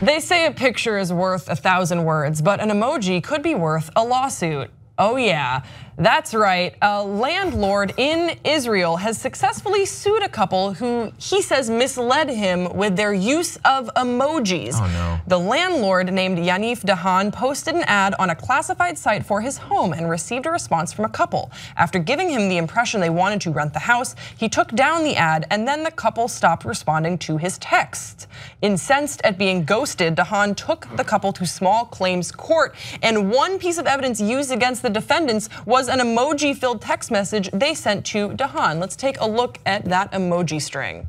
They say a picture is worth 1,000 words, but an emoji could be worth a lawsuit. Oh yeah, that's right. A landlord in Israel has successfully sued a couple who he says misled him with their use of emojis. Oh no. The landlord, named Yanif Dahan, posted an ad on a classified site for his home and received a response from a couple. After giving him the impression they wanted to rent the house, he took down the ad and then the couple stopped responding to his text. Incensed at being ghosted, Dahan took the couple to small claims court, and one piece of evidence used against the defendants was an emoji-filled text message they sent to Dahan. Let's take a look at that emoji string.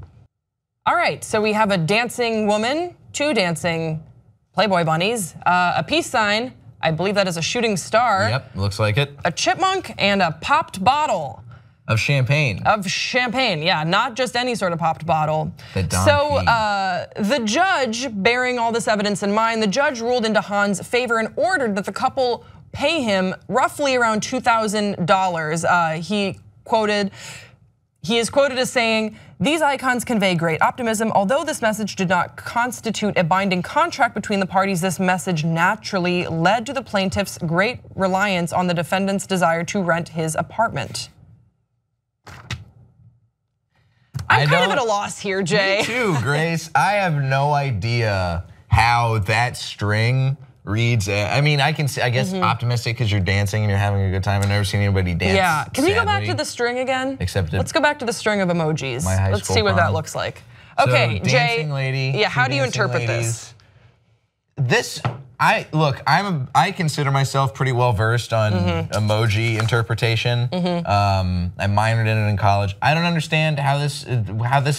All right, so we have a dancing woman, two dancing Playboy bunnies, a peace sign, I believe that is a shooting star. Yep, looks like it. A chipmunk and a popped bottle. Of champagne. Of champagne, yeah, not just any sort of popped bottle. So the judge, bearing all this evidence in mind, the judge ruled in Dahan's favor and ordered that the couple pay him roughly around $2,000. He is quoted as saying, "These icons convey great optimism. Although this message did not constitute a binding contract between the parties, this message naturally led to the plaintiff's great reliance on the defendant's desire to rent his apartment." I'm kind of at a loss here, Jay. Me too, Grace. I have no idea how that string reads. I mean, I guess optimistic because you're dancing and you're having a good time. I've never seen anybody dance. Yeah, can we go back to the string again? Accepted. Let's go back to the string of emojis. My high Let's school see what that prom. looks like. So, Okay, Jay. dancing lady. Yeah, how do you dancing interpret ladies. this? I consider myself pretty well versed on emoji interpretation. I minored in it in college. I don't understand how this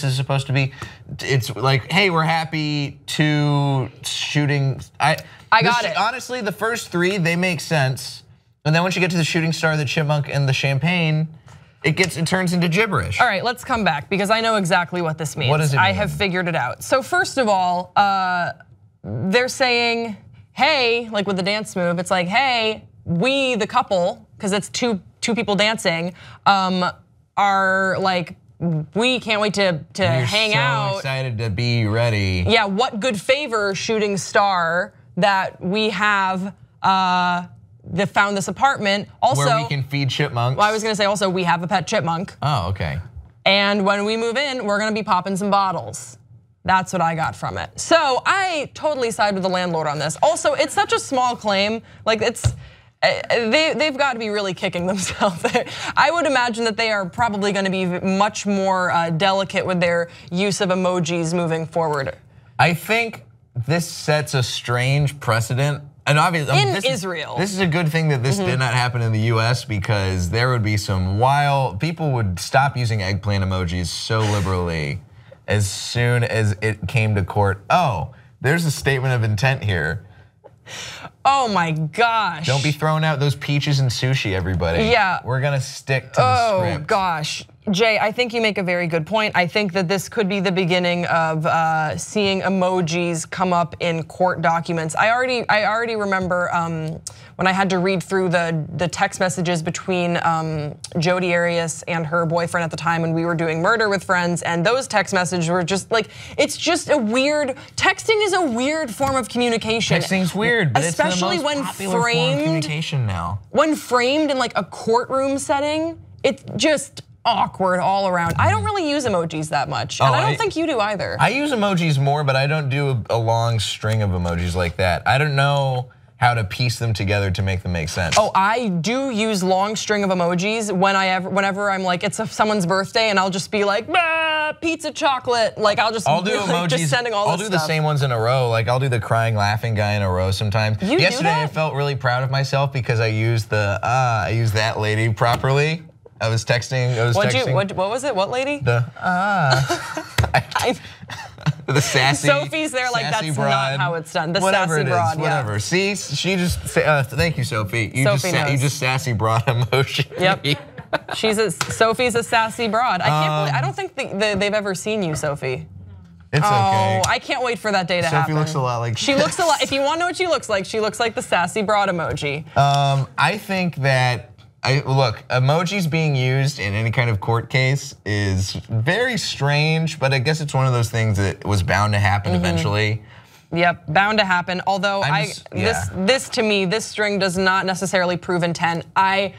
is supposed to be. It's like, hey, we're happy to shooting. I got it. Honestly, the first three, they make sense. And then once you get to the shooting star, the chipmunk, and the champagne, it turns into gibberish. All right, let's come back because I know exactly what this means. What does it mean? I have figured it out. So first of all, they're saying, hey, like with the dance move, it's like, hey, we the couple, because it's two people dancing, are like, we can't wait to hang out. So excited to be ready. Yeah, what good favor, shooting star, that we have that found this apartment. Also, where we can feed chipmunks. Well, I was gonna say also we have a pet chipmunk. Oh, okay. And when we move in, we're gonna be popping some bottles. That's what I got from it. So I totally side with the landlord on this. Also, it's such a small claim. Like they've got to be really kicking themselves. I would imagine that they are probably going to be much more delicate with their use of emojis moving forward. I think this sets a strange precedent. And obviously, Israel. This is a good thing that this did not happen in the US because there would be some people would stop using eggplant emojis so liberally as soon as it came to court. Oh, there's a statement of intent here. Oh my gosh. Don't be throwing out those peaches and sushi, everybody. Yeah. We're gonna stick to the script. Oh gosh. Jay, I think you make a very good point. I think that this could be the beginning of seeing emojis come up in court documents. I already remember when I had to read through the text messages between Jodi Arias and her boyfriend at the time when we were doing Murder with Friends, and those text messages were just like, it's just a weird, texting is a weird form of communication. Texting's weird, but especially it's the most when popular form of communication now. When framed in like a courtroom setting, it's just awkward all around. I don't really use emojis that much, and I don't think you do either. I use emojis more, but I don't do a long string of emojis like that. I don't know how to piece them together to make them make sense. Oh, I do use long string of emojis whenever I'm like, it's someone's birthday, and I'll just be like, pizza, chocolate. Like I'll do emojis, just sending all this stuff. I'll do the same ones in a row. Like I'll do the crying, laughing guy in a row sometimes. Yesterday I felt really proud of myself because I used that lady properly. I was texting. What was it? What lady? The sassy. Sophie's there like that's broad. not how it's done. The whatever sassy broad. Whatever. Yeah. See, she just thank you, Sophie. You just sassy broad emotion. Yep. Sophie's a sassy broad. I can't believe, I don't think they've ever seen you, Sophie. It's okay. I can't wait for that day to happen. Sophie looks a lot like. She looks a lot. If you want to know what she looks like the sassy broad emoji. I think that. Look, emojis being used in any kind of court case is very strange, but I guess it's one of those things that was bound to happen eventually. Yep, bound to happen. Although this to me, this string does not necessarily prove intent. I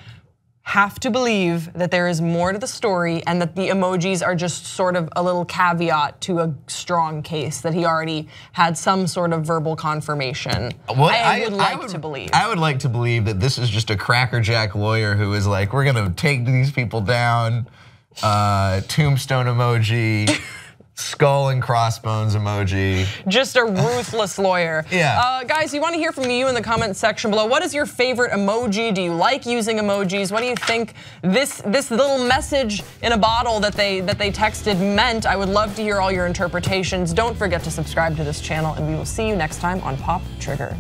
have to believe that there is more to the story and that the emojis are just sort of a little caveat to a strong case that he already had some sort of verbal confirmation. I would like to believe. I would like to believe that this is just a crackerjack lawyer who is like, we're gonna take these people down, tombstone emoji, skull and crossbones emoji. Just a ruthless lawyer. Yeah. Guys, we want to hear from you in the comment section below. What is your favorite emoji? Do you like using emojis? What do you think this little message in a bottle that they texted meant? I would love to hear all your interpretations. Don't forget to subscribe to this channel, and we will see you next time on Pop Trigger.